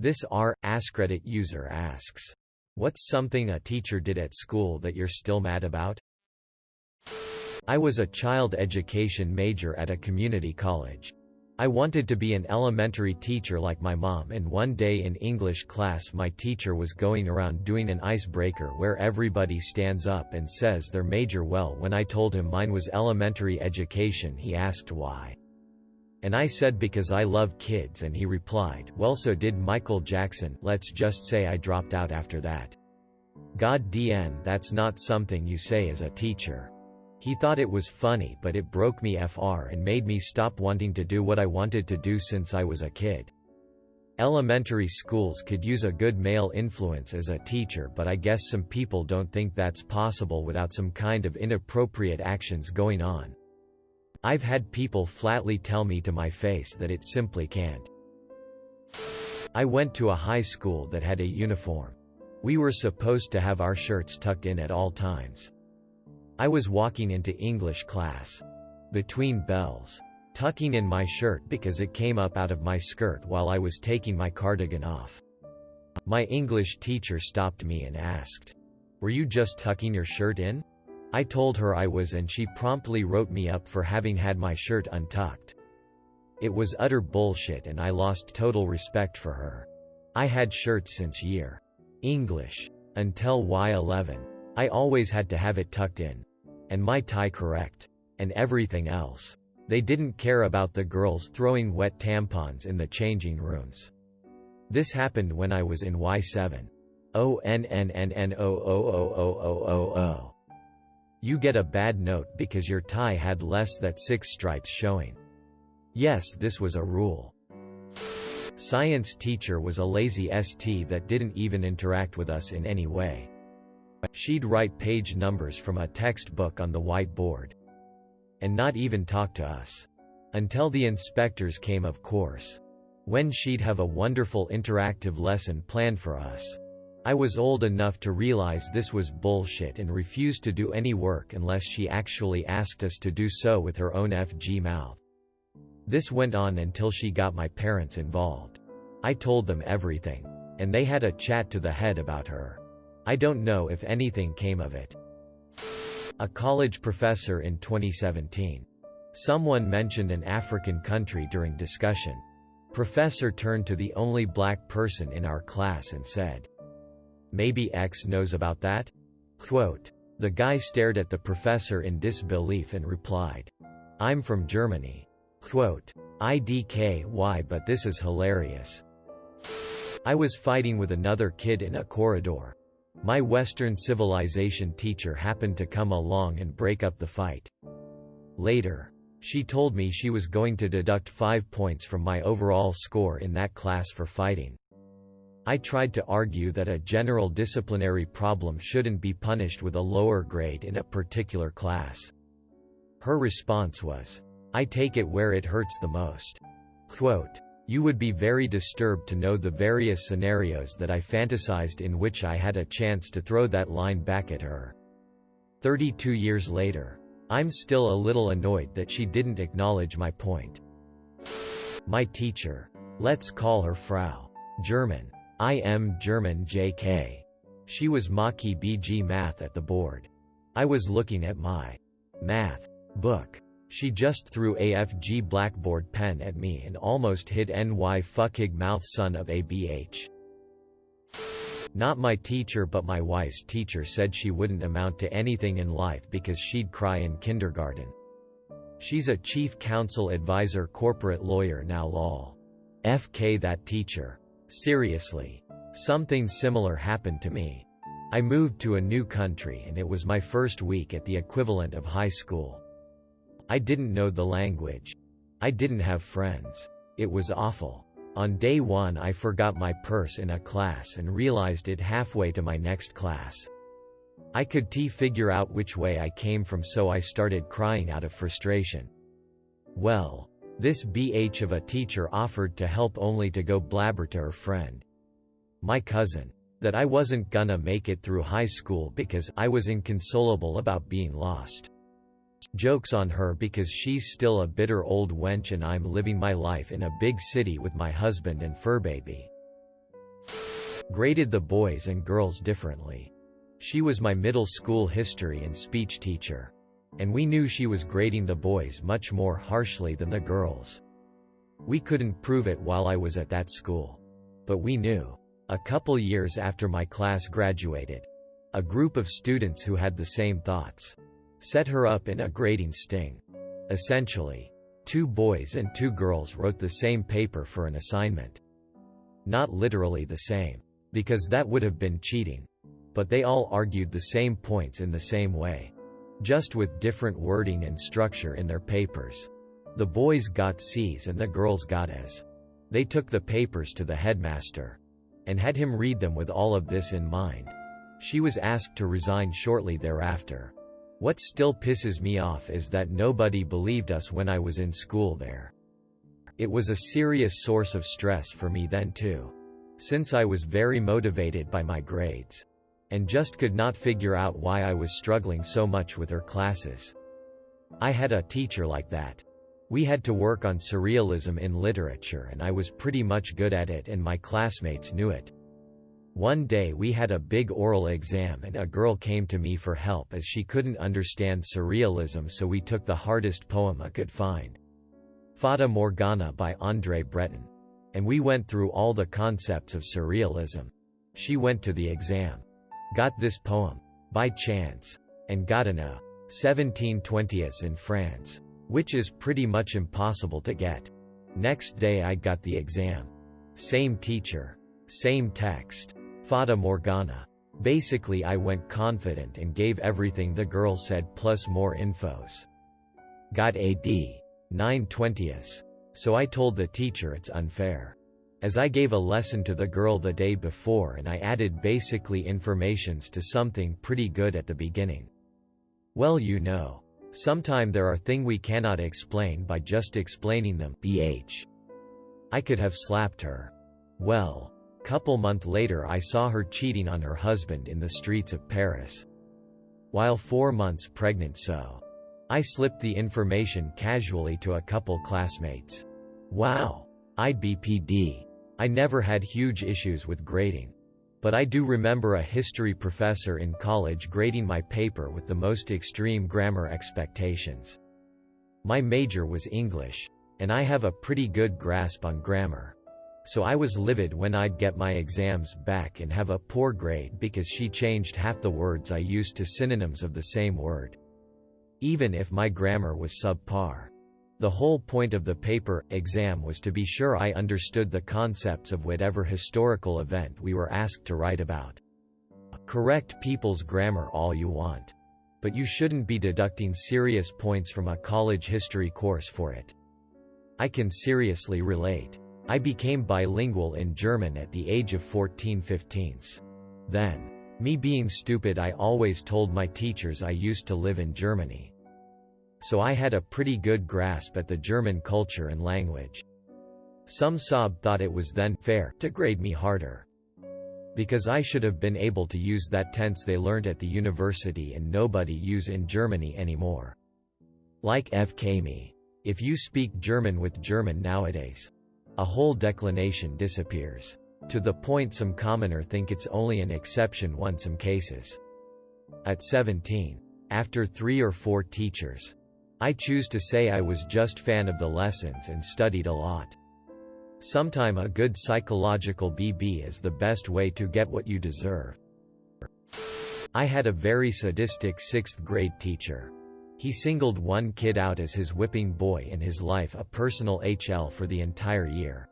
This AskReddit user asks, what's something a teacher did at school that you're still mad about? I was a child education major at a community college. I wanted to be an elementary teacher like my mom, and one day in English class my teacher was going around doing an icebreaker where everybody stands up and says their major. Well, when I told him mine was elementary education, he asked why. And I said because I love kids, and he replied, well, so did Michael Jackson. Let's just say I dropped out after that. God damn, that's not something you say as a teacher. He thought it was funny, but it broke me fr and made me stop wanting to do what I wanted to do since I was a kid. Elementary schools could use a good male influence as a teacher, but I guess some people don't think that's possible without some kind of inappropriate actions going on. I've had people flatly tell me to my face that it simply can't. I went to a high school that had a uniform. We were supposed to have our shirts tucked in at all times. I was walking into English class. Between bells. Tucking in my shirt because it came up out of my skirt while I was taking my cardigan off. My English teacher stopped me and asked, "Were you just tucking your shirt in?" I told her I was, and she promptly wrote me up for having had my shirt untucked. It was utter bullshit, and I lost total respect for her. I had shirts since year English until Y11. I always had to have it tucked in. And my tie correct. And everything else. They didn't care about the girls throwing wet tampons in the changing rooms. This happened when I was in Y7. ONNNNOOOOOOO. You get a bad note because your tie had less than 6 stripes showing. Yes, this was a rule. Science teacher was a lazy ST that didn't even interact with us in any way. She'd write page numbers from a textbook on the whiteboard. And not even talk to us. Until the inspectors came, of course. When she'd have a wonderful interactive lesson planned for us. I was old enough to realize this was bullshit and refused to do any work unless she actually asked us to do so with her own FG mouth. This went on until she got my parents involved. I told them everything. And they had a chat to the head about her. I don't know if anything came of it. A college professor in 2017. Someone mentioned an African country during discussion. Professor turned to the only black person in our class and said, "Maybe X knows about that?" Quote. The guy stared at the professor in disbelief and replied, "I'm from Germany." Quote. IDKY, but this is hilarious. I was fighting with another kid in a corridor. My Western civilization teacher happened to come along and break up the fight. Later, she told me she was going to deduct 5 points from my overall score in that class for fighting. I tried to argue that a general disciplinary problem shouldn't be punished with a lower grade in a particular class. Her response was, "I take it where it hurts the most." Quote. You would be very disturbed to know the various scenarios that I fantasized in which I had a chance to throw that line back at her. 32 years later. I'm still a little annoyed that she didn't acknowledge my point. My teacher. Let's call her Frau. German. I am German JK. She was Maki BG math at the board. I was looking at my math book. She just threw AFG blackboard pen at me and almost hit NY fucking mouth son of a BH. Not my teacher, but my wife's teacher said she wouldn't amount to anything in life because she'd cry in kindergarten. She's a chief counsel advisor corporate lawyer now lol. FK that teacher. Seriously. Something similar happened to me. I moved to a new country and it was my first week at the equivalent of high school. I didn't know the language. I didn't have friends. It was awful. On day 1 I forgot my purse in a class and realized it halfway to my next class. I could figure out which way I came from, so I started crying out of frustration. Well, this BH of a teacher offered to help only to go blabber to her friend. My cousin. That I wasn't gonna make it through high school because I was inconsolable about being lost. Joke's on her because she's still a bitter old wench and I'm living my life in a big city with my husband and fur baby. Graded the boys and girls differently. She was my middle school history and speech teacher. And we knew she was grading the boys much more harshly than the girls. We couldn't prove it while I was at that school. But we knew. A couple years after my class graduated, a group of students who had the same thoughts set her up in a grading sting. Essentially, 2 boys and 2 girls wrote the same paper for an assignment. Not literally the same, because that would have been cheating. But they all argued the same points in the same way, just with different wording and structure in their papers. The boys got C's and the girls got A's. They took the papers to the headmaster and had him read them with all of this in mind. She was asked to resign shortly thereafter. What still pisses me off is that nobody believed us when I was in school there. It was a serious source of stress for me then too, since I was very motivated by my grades, and just could not figure out why I was struggling so much with her classes. I had a teacher like that. We had to work on surrealism in literature and I was pretty much good at it and my classmates knew it. One day we had a big oral exam and a girl came to me for help as she couldn't understand surrealism, so we took the hardest poem I could find, Fata Morgana by André Breton. And we went through all the concepts of surrealism. She went to the exam, got this poem, by chance, and got an A. 17/20 in France, which is pretty much impossible to get. Next day I got the exam. Same teacher, same text, Fata Morgana. Basically I went confident and gave everything the girl said plus more infos. Got a D. 9/20. So I told the teacher it's unfair, as I gave a lesson to the girl the day before and I added basically informations to something pretty good at the beginning. Well, you know, sometime there are things we cannot explain by just explaining them, bh. I could have slapped her. Well, couple month later I saw her cheating on her husband in the streets of Paris, while 4 months pregnant, so I slipped the information casually to a couple classmates. Wow. I'd be PD. I never had huge issues with grading. But I do remember a history professor in college grading my paper with the most extreme grammar expectations. My major was English, and I have a pretty good grasp on grammar. So I was livid when I'd get my exams back and have a poor grade because she changed half the words I used to synonyms of the same word, even if my grammar was subpar. The whole point of the paper exam was to be sure I understood the concepts of whatever historical event we were asked to write about. Correct people's grammar all you want, but you shouldn't be deducting serious points from a college history course for it. I can seriously relate. I became bilingual in German at the age of 14-15. Then, me being stupid, I always told my teachers I used to live in Germany. So I had a pretty good grasp at the German culture and language. Some sob thought it was then fair to grade me harder, because I should have been able to use that tense they learned at the university and nobody use in Germany anymore. Like FK me. If you speak German with German nowadays, a whole declination disappears, to the point some commoner think it's only an exception in some cases. At 17, after 3 or 4 teachers, I choose to say I was just fan of the lessons and studied a lot. Sometime a good psychological BB is the best way to get what you deserve. I had a very sadistic 6th grade teacher. He singled one kid out as his whipping boy in his life, a personal HL for the entire year.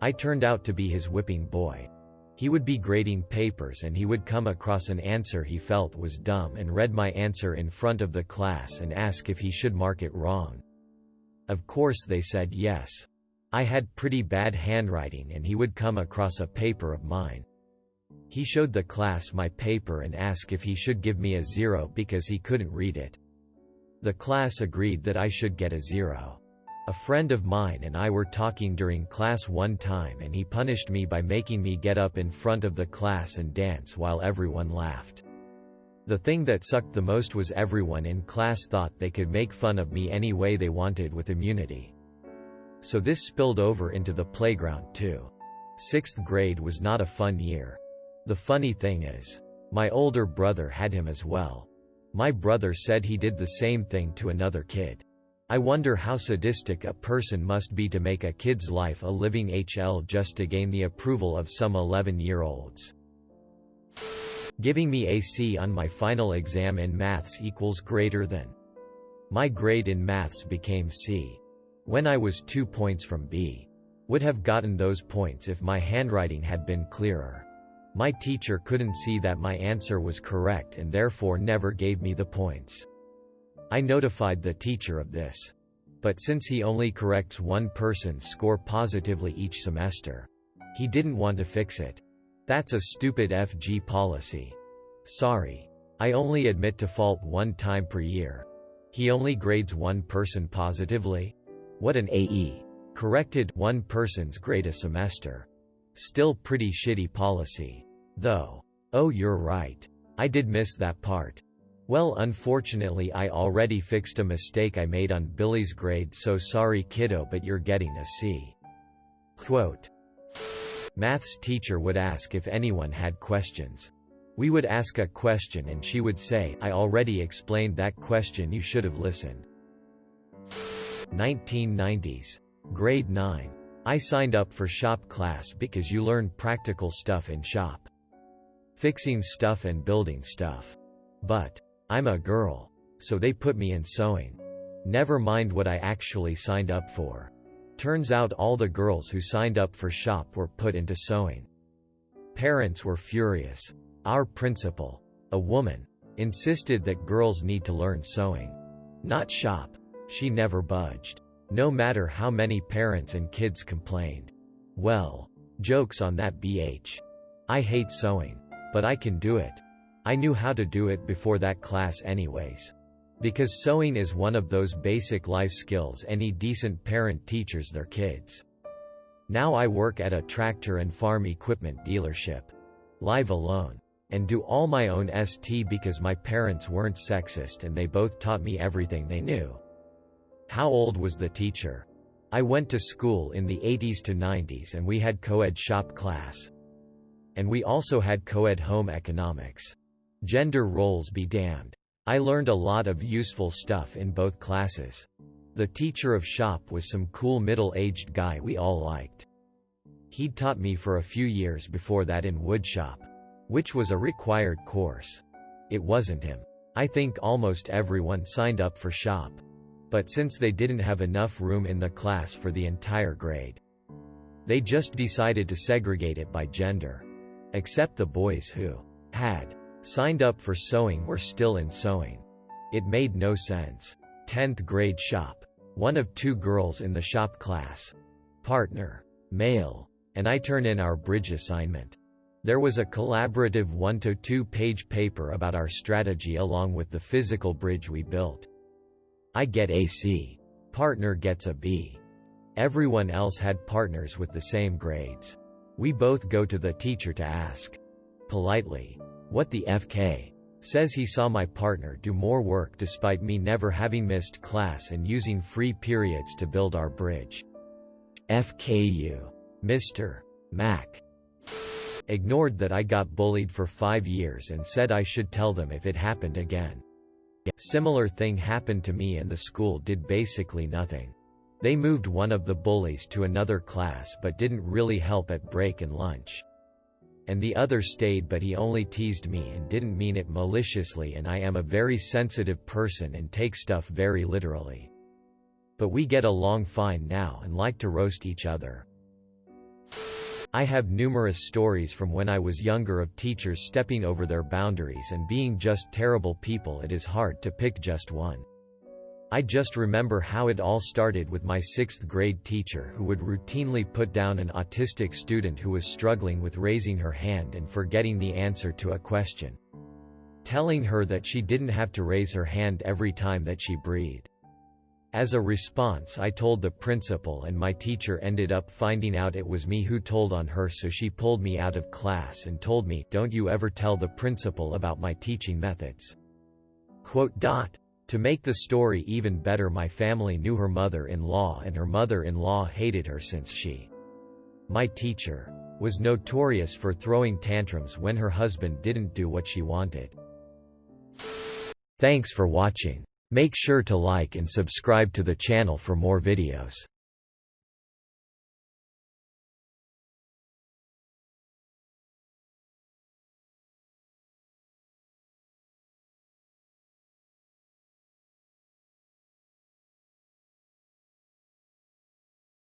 I turned out to be his whipping boy. He would be grading papers and he would come across an answer he felt was dumb and read my answer in front of the class and ask if he should mark it wrong. Of course they said yes. I had pretty bad handwriting and he would come across a paper of mine. He showed the class my paper and asked if he should give me a 0 because he couldn't read it. The class agreed that I should get a 0. A friend of mine and I were talking during class one time and he punished me by making me get up in front of the class and dance while everyone laughed. The thing that sucked the most was everyone in class thought they could make fun of me any way they wanted with immunity. So this spilled over into the playground too. Sixth grade was not a fun year. The funny thing is, my older brother had him as well. My brother said he did the same thing to another kid. I wonder how sadistic a person must be to make a kid's life a living hell just to gain the approval of some 11-year-olds. Giving me a C on my final exam in maths equals greater than. My grade in maths became C. When I was 2 points from B. Would have gotten those points if my handwriting had been clearer. My teacher couldn't see that my answer was correct and therefore never gave me the points. I notified the teacher of this. But since he only corrects one person's score positively each semester, he didn't want to fix it. That's a stupid FG policy. Sorry. I only admit to fault one time per year. He only grades one person positively? What an AE. Corrected one person's grade a semester. Still pretty shitty policy. Though. Oh, you're right. I did miss that part. Well, unfortunately I already fixed a mistake I made on Billy's grade, so sorry kiddo, but you're getting a C. Quote. Maths teacher would ask if anyone had questions. We would ask a question and she would say, I already explained that question, you should have listened. 1990s. Grade 9. I signed up for shop class because you learn practical stuff in shop. Fixing stuff and building stuff. But I'm a girl, so they put me in sewing. Never mind what I actually signed up for. Turns out all the girls who signed up for shop were put into sewing. Parents were furious. Our principal, a woman, insisted that girls need to learn sewing, not shop. She never budged, no matter how many parents and kids complained. Well, jokes on that BH. I hate sewing, but I can do it. I knew how to do it before that class anyways. Because sewing is one of those basic life skills any decent parent teaches their kids. Now I work at a tractor and farm equipment dealership. Live alone. And do all my own ST because my parents weren't sexist and they both taught me everything they knew. How old was the teacher? I went to school in the 80s to 90s and we had co-ed shop class. And we also had co-ed home economics. Gender roles be damned. I learned a lot of useful stuff in both classes. The teacher of shop was some cool middle-aged guy we all liked. He'd taught me for a few years before that in woodshop, which was a required course. It wasn't him. I think almost everyone signed up for shop. But since they didn't have enough room in the class for the entire grade, they just decided to segregate it by gender. Except the boys who had signed up for sewing were still in sewing. It made no sense. 10th grade shop. One of 2 girls in the shop class. Partner. Male. And I turn in our bridge assignment. There was a collaborative 1 to 2 page paper about our strategy along with the physical bridge we built. I get a C. Partner gets a B. Everyone else had partners with the same grades. We both go to the teacher to ask, politely, what the FK? Says he saw my partner do more work despite me never having missed class and using free periods to build our bridge. FKU. Mr. Mac. Ignored that I got bullied for 5 years and said I should tell them if it happened again. Similar thing happened to me and the school did basically nothing. They moved one of the bullies to another class but didn't really help at break and lunch. And the other stayed, but he only teased me and didn't mean it maliciously, and I am a very sensitive person and take stuff very literally. But we get along fine now and like to roast each other. I have numerous stories from when I was younger of teachers stepping over their boundaries and being just terrible people. It is hard to pick just one. I just remember how it all started with my 6th grade teacher who would routinely put down an autistic student who was struggling with raising her hand and forgetting the answer to a question, telling her that she didn't have to raise her hand every time that she breathed. As a response, I told the principal and my teacher ended up finding out it was me who told on her, so she pulled me out of class and told me, "Don't you ever tell the principal about my teaching methods." To make the story even better, my family knew her mother-in-law and her mother-in-law hated her since she, my teacher, was notorious for throwing tantrums when her husband didn't do what she wanted. Thanks for watching. Make sure to like and subscribe to the channel for more videos.